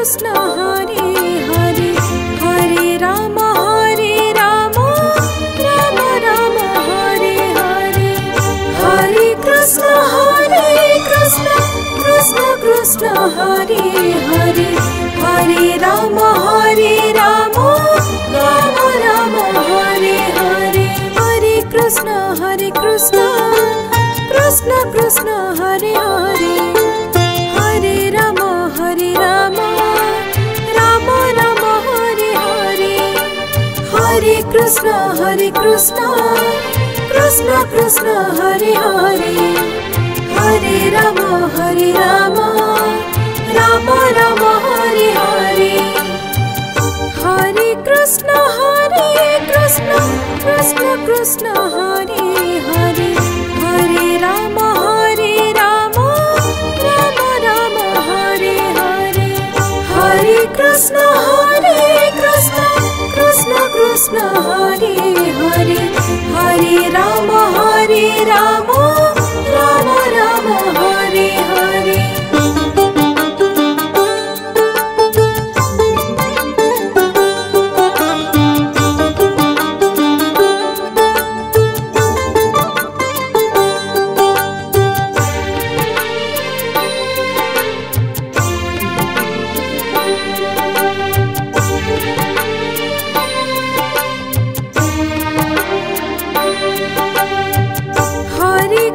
Krishna Hare Hare Hare Rama Rama Rama Hare Hare Hare Krishna Krishna Krishna Hare Hare Hare Rama Rama Rama Hare Hare Hare Krishna Krishna Krishna Hare Hare Hare Rama Rama Rama Hare Hare Hare Krishna Krishna Hare Hare Hare Rama Rama Rama Hare Hare Hare Krishna Krishna Hare Hare Hare Rama Rama Rama Hare Hare Hare Krishna Krishna Hare Hare Hare Rama Rama Rama Hare Hare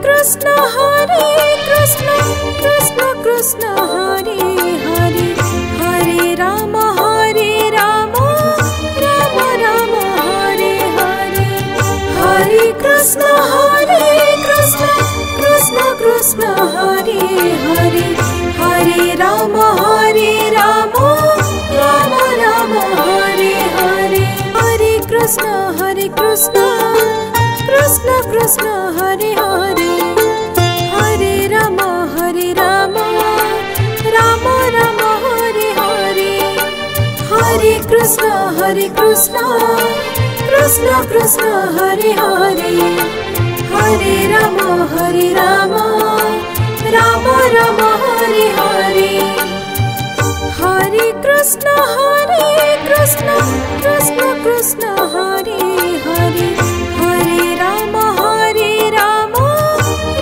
Krishna Krishna Hare Hare Hare Rama Rama Rama Hare Hare Hare Krishna Krishna Hare Hare Hare Rama Rama Rama Hare Hare Hare Krishna Krishna Hare Hare Hare Rama Rama Rama Hare Hare Hare Krishna Krishna Hare Hare Hare Rama Rama Rama Hare Hare Hare Krishna Krishna Hare Hare Hare Rama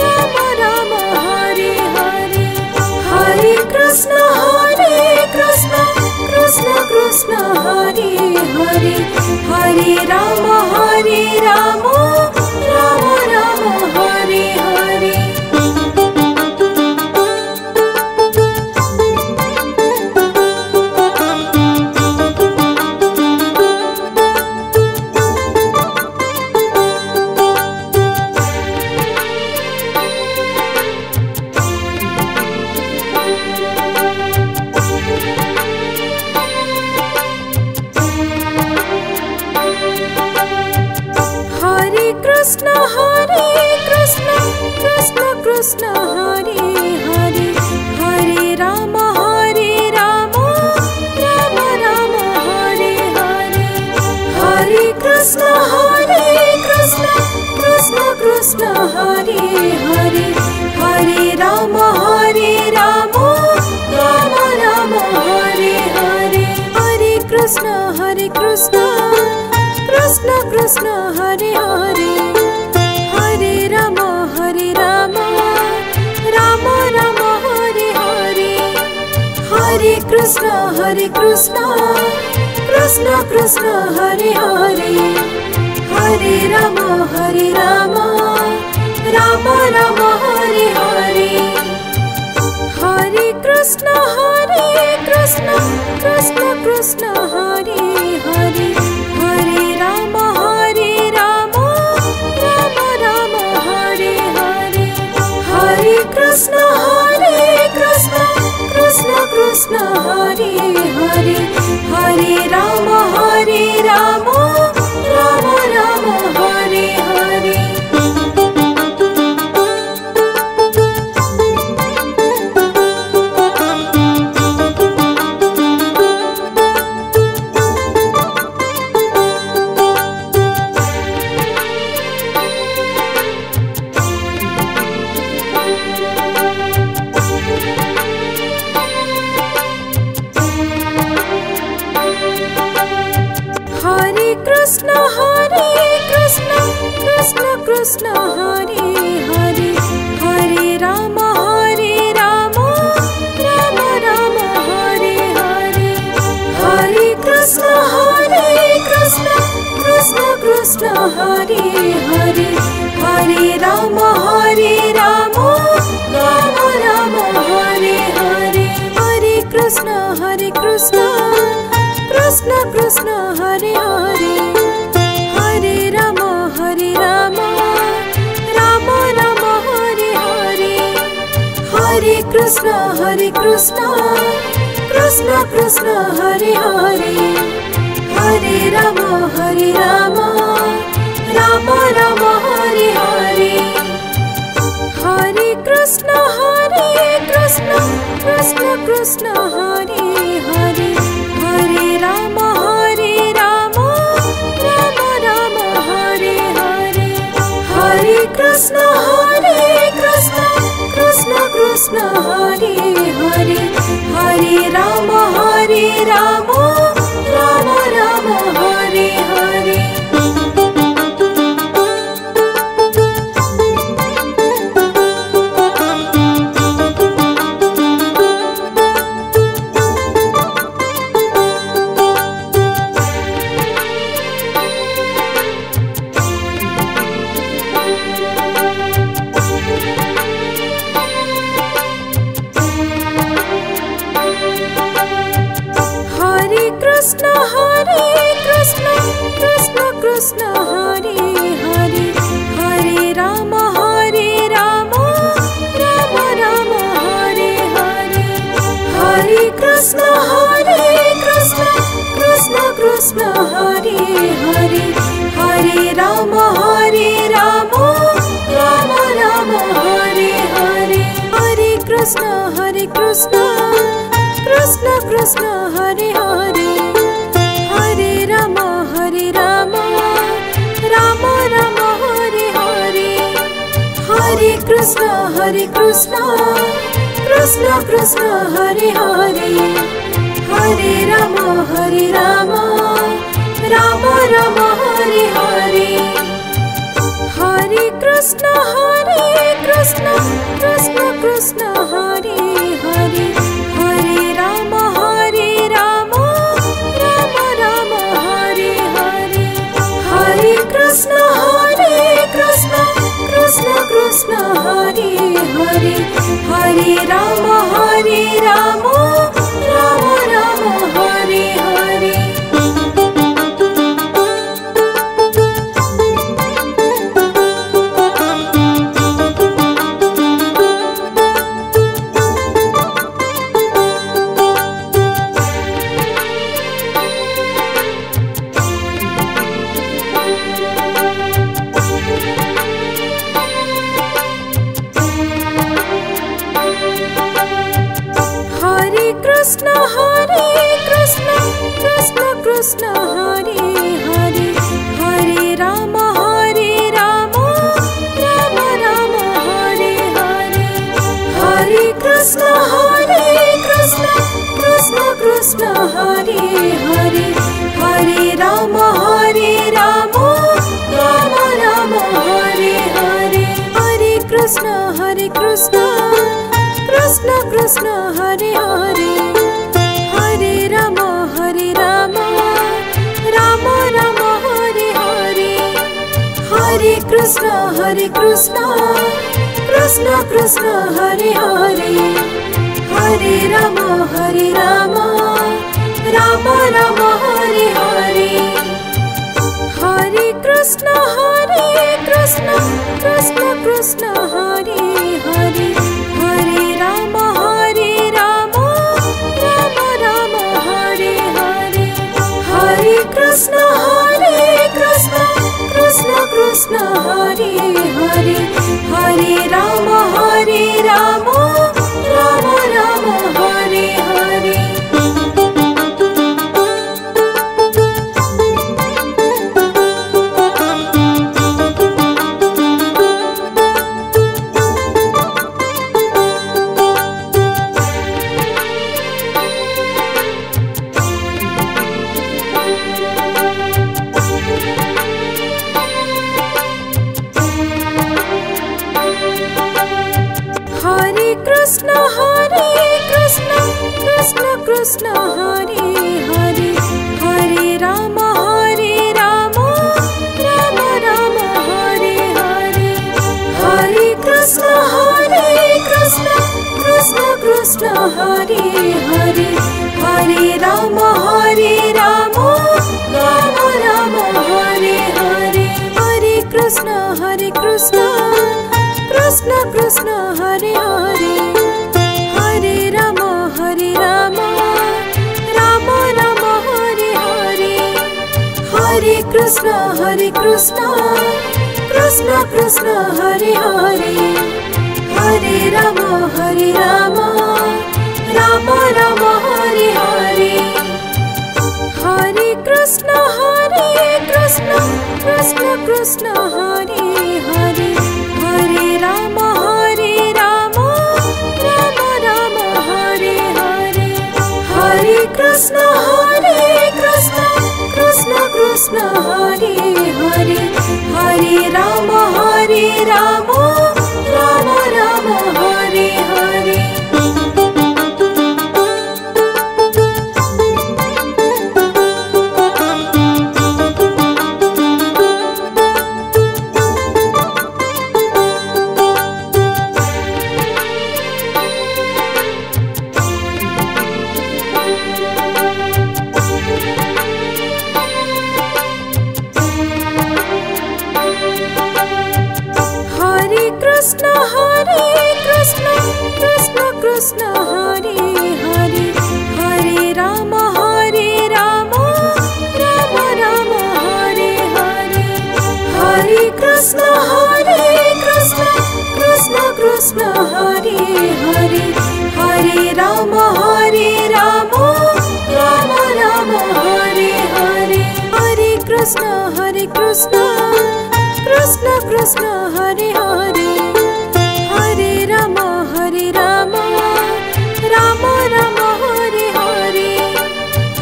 Rama Rama Hare Hare Hare Krishna Krishna Hare Hare Hare Rama Rama Rama Hare Hare Krishna Krishna Hare Hare Hare Rama Rama Rama Hare Hare Hare Krishna Krishna Hare Hare Hare Rama Rama Rama Hare Hare Hare Krishna Krishna Hare Hare Hare Rama Rama Rama Hare Hare Hare Krishna Krishna Hare Hare Hare Rama Rama Rama Hare Hare Hare Krishna Krishna Hare Hare Hare Rama Rama Rama Hare Hare Hare Krishna Krishna Hare Hare Hare Rama Rama Rama Hare Hare Krishna Hare Krishna Krishna Krishna Hare Hare Hare Rama Rama Rama Hare Hare Hare Krishna Krishna Krishna Hare Hare Hare Rama Rama Rama Hare Hare Hare Krishna Krishna Krishna Hare Hare Hare Rama Rama Rama Hare Hare Hare Krishna Krishna Krishna Hare Hare Hare Rama Rama Rama Hare Hare Hare Krishna Krishna Krishna Hare Hare Hare Rama Rama Rama Hare Hare Hare Krishna Krishna Hare Hare Hare Rama Rama Rama Hare Hare Krishna Krishna Hare Hare Hare Rama Rama Rama Hare Hare Hare Krishna Krishna Hare Hare Hare Rama Rama Rama Hare Hare Hare Krishna Krishna Hare Hare Hare Rama Rama Rama Hare Hare Hare Krishna Krishna Hare Hare Hare Rama Rama Rama Hare Hare Hare Krishna Krishna Hare Hare Hare Rama Rama Rama Hare Hare Hare Krishna Krishna Hare Hare Hare Rama Rama Rama Hare Hare Krishna Krishna Hare Hare Hare Rama Rama Rama Hare Hare Hare Krishna Krishna Hare Hare Hare Rama Rama Rama Hare Hare Hare Krishna Krishna Hare Hare Hare Rama Rama Rama Hare Hare Hare Krishna Krishna Hare Hare Hare Rama Rama Rama Hare Hare Hare Krishna Krishna Hare Hare Hare Rama Rama Rama Hare Hare Hare Krishna Krishna Hare Hare Hare Rama Rama Rama Hare Hare Krishna Hare Hare Hare Rama Rama Rama Hare Hare Hare Krishna Krishna Krishna Hare Hare Hare Rama Rama Rama Hare Hare Hare Krishna Krishna Krishna Hare Hare Hare Rama Rama Rama Hare Hare Hare Krishna Krishna Hare Hare Hare Rama Rama Rama Hare Hare Hare Krishna Krishna Hare Hare Hare Rama Rama Rama Hare Hare Hare Krishna Krishna Hare Hare Hare Rama Rama Rama Hare Hare Krishna Krishna Hare Hare Hare Rama Rama Rama Hare Hare Hare Krishna Krishna Hare Hare Hare Rama Rama Rama Hare Hare Hare Krishna Krishna Hare Hare Hare Rama Rama Rama Hare Hare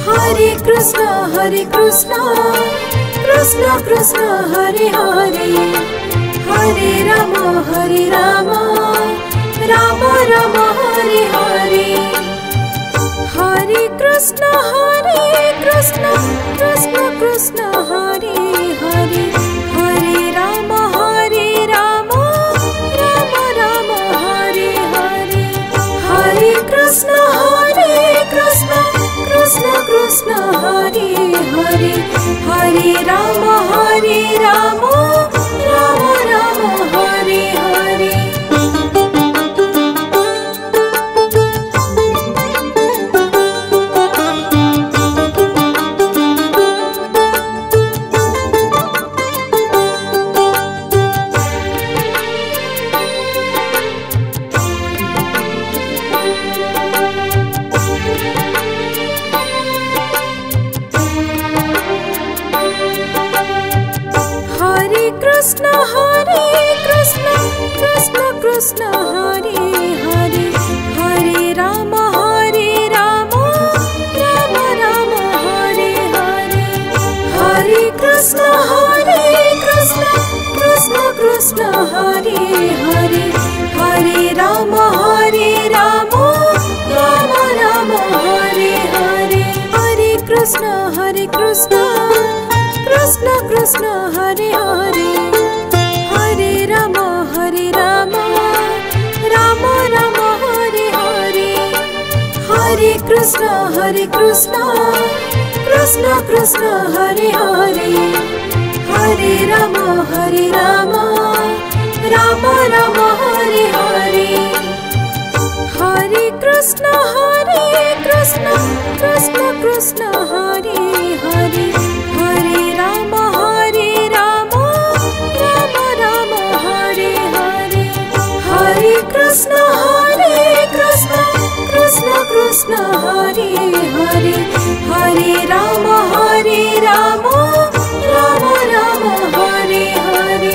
Hare Krishna Krishna Hare Hare Hare Rama Rama Rama Hare Hare Hare Krishna Krishna Hare Hare Hare Rama Rama Rama Hare Hare Hare Krishna Krishna Hare Hare Hare Rama Rama Rama Hare Hare Krishna Krishna Hare Hare Hare Rama Rama Rama Hare Hare Hare Krishna Krishna Hare Hare Hare Rama Rama Rama Hare Hare Hare Krishna Krishna Hare Hare Hare Rama Rama Rama Hare Hare Hare Krishna Krishna Hare Hare Hare Rama Rama Rama Hare Hare Hare Krishna Krishna Hare Hare Hare Rama Rama Rama Hare Hare Hare Krishna Krishna Hare Hare Hare Rama Rama Rama Hare Hare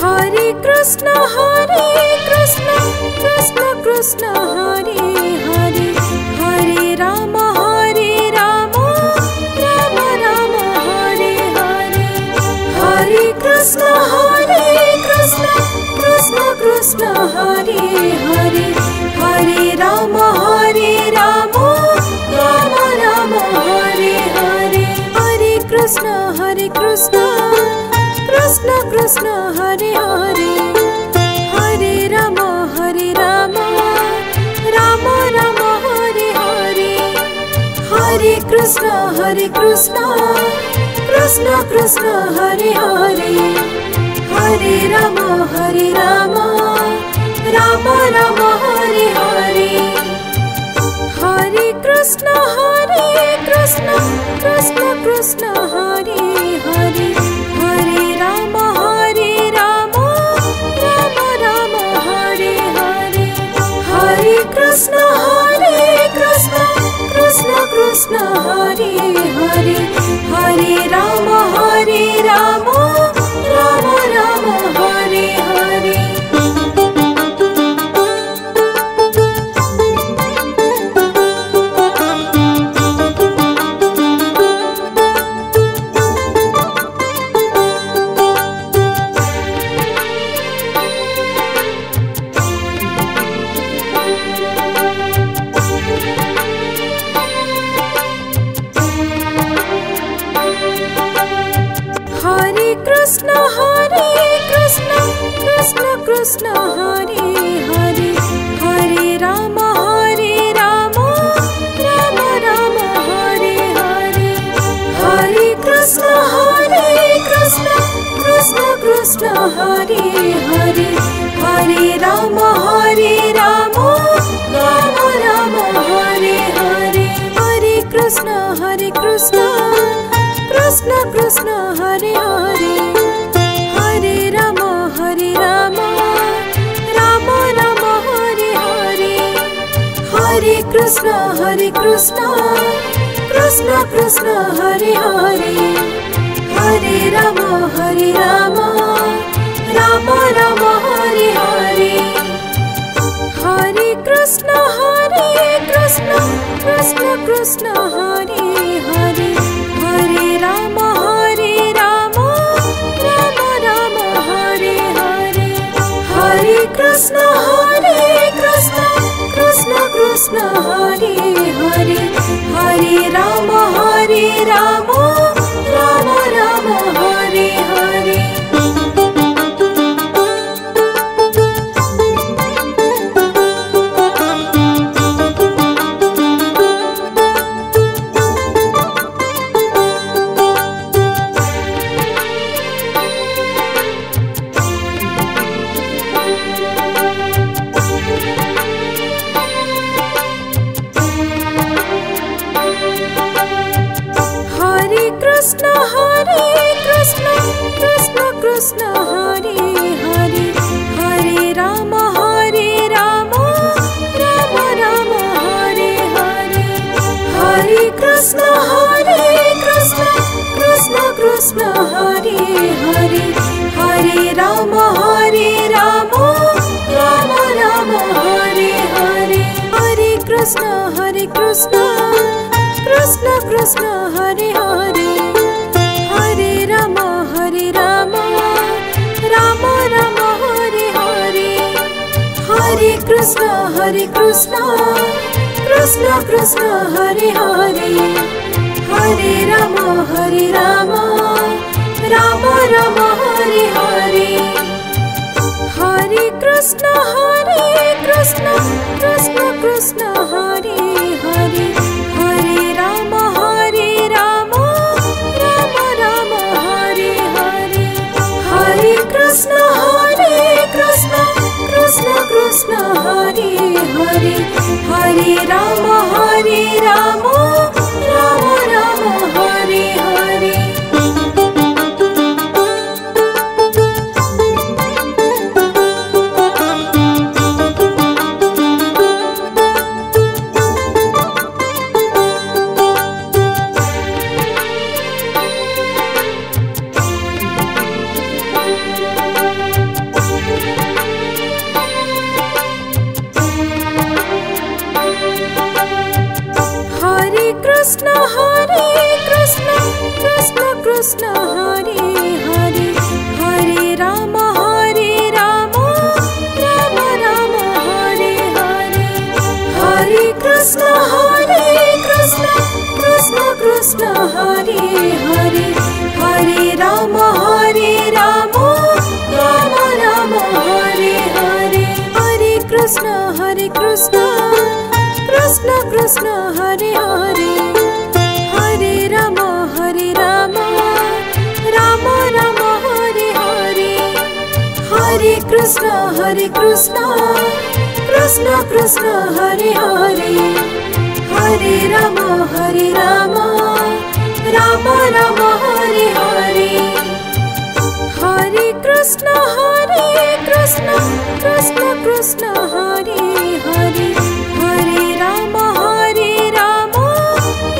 Hare Krishna, Krishna Krishna, Hare Hare, Hare Rama, Rama Rama, Hare Hare. Hare Krishna, Krishna Krishna, Hare Hare, Hare Rama, Rama Rama, Hare Hare. Hare Krishna, Krishna Krishna, Hare Hare, Hare Rama, Rama Rama, Hare Hare. Hare Krishna, Krishna Krishna, Hare Hare, Hare Rama, Rama Rama, Hare Hare. Hare Krishna, Krishna Krishna, Hare Hare, Hare Rama, Rama Rama, Hare Hare. Hare Krishna, Krishna Krishna, Hare Hare, Hare Rama, Rama Rama, Hare Hare. Rama Hare Rama Rama Rama Hare Hare Hare Krishna Krishna Krishna Hare Hare Hare Rama Rama Rama Hare Hare Hare Krishna Krishna Krishna Hare Hare Hare Rama Rama Rama Hare Hare Hare Krishna Krishna Krishna Hare Hare Hare Rama Rama Rama Hare Hare Hare Krishna Krishna Hare Hare Hare Rama Rama Rama Hare Hare Krishna Krishna Hare Hare Hare Rama Rama Rama Hare Hare Hare Krishna Krishna Hare Hare Hare Rama Rama Rama Hare Hare Hare Krishna Krishna Hare Hare Hare Rama Rama Rama Hare Hare Hare Krishna Krishna Hare Hare Hare Rama Rama Rama Hare Hare Hare Krishna Krishna Hare Hare Hare Rama Rama Rama Hare Hare Hare Krishna Krishna Hare Hare Hare Rama Rama Rama Hare Hare Krishna Krishna Hare Hare Hare Rama Rama Rama Hare Hare Hare Krishna Krishna Hare Hare Hare Rama Rama Rama Hare Hare Hare Krishna Krishna Hare Hare Hare Rama Rama Rama Hare Hare Hare Krishna Krishna Hare Hare Hare Rama Rama Rama Hare Hare Hare Krishna Krishna Hare Hare Hare Rama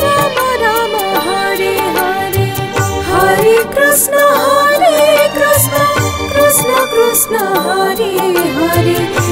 Rama Rama Hare Hare Hare Krishna Krishna Hare Hare